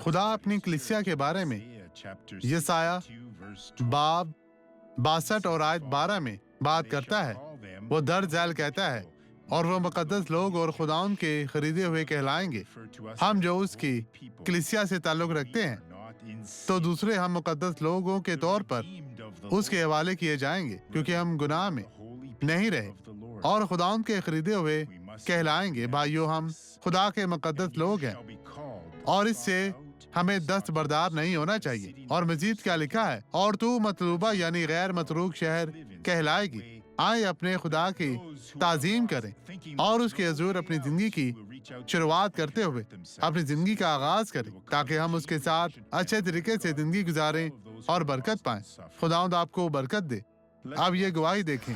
खुदा अपनी कलीसिया के बारे में यसाया बाब 62 और आयत 12 में बात करता है। वो दर्द झैल कहता है, और वो मुकद्दस लोग और खुदाउन के खरीदे हुए कहलाएंगे। हम जो उसकी कलीसिया से ताल्लुक रखते हैं, तो दूसरे हम मुकद्दस लोगों के तौर पर उसके हवाले किए जाएंगे, क्योंकि हम गुनाह में नहीं रहे और खुदाउन के खरीदे हुए कहलाएंगे। भाइयों, हम खुदा के मुकद्दस लोग हैं और इससे हमें दस्तबरदार नहीं होना चाहिए। और मजीद क्या लिखा है, और तू मतलूबा यानी गैर मतरूक शहर कहलाएगी। आए अपने खुदा की ताजीम करें और उसके हजूर अपनी जिंदगी की शुरुआत करते हुए अपनी जिंदगी का आगाज करें, ताकि हम उसके साथ अच्छे तरीके से जिंदगी गुजारें और बरकत पाएं। खुदावंद आपको बरकत दे। अब ये गवाही देखें।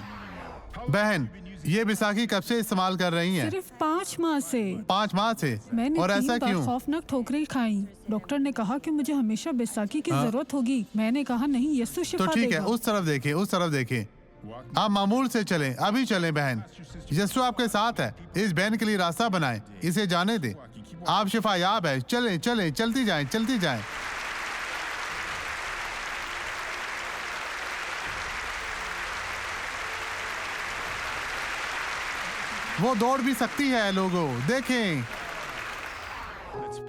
बहन, ये बैसाखी कब से इस्तेमाल कर रही हैं? सिर्फ 5 माह से। 5 माह से? मैंने और ऐसा 3 बार क्यों? खौफनाक ठोकरें खाई। डॉक्टर ने कहा कि मुझे हमेशा बैसाखी की जरूरत होगी। मैंने कहा नहीं, यीशु शिफा तो ठीक है, देगा। उस तरफ देखें, उस तरफ देखें। आप मामूल से चलें, अभी चलें बहन। यीशु आपके साथ है। इस बहन के लिए रास्ता बनाएं, इसे जाने दें। आप शिफायाब है। चलें चलें, चलती जाएं, चलती जाएं। वो दौड़ भी सकती है। लोगों देखें।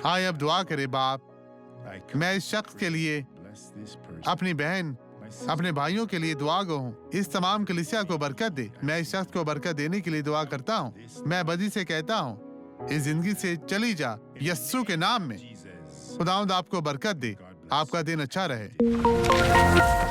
आए अब दुआ करें। बाप, मैं इस शख्स के लिए, अपनी बहन, अपने भाइयों के लिए दुआ गो हूँ। इस तमाम कलीसिया को बरकत दे। मैं इस शख्स को बरकत देने के लिए दुआ करता हूँ। मैं बदी से कहता हूँ, इस जिंदगी से चली जा यस्सु के नाम में। खुदावंद आपको बरकत दे। आपका दिन अच्छा रहे।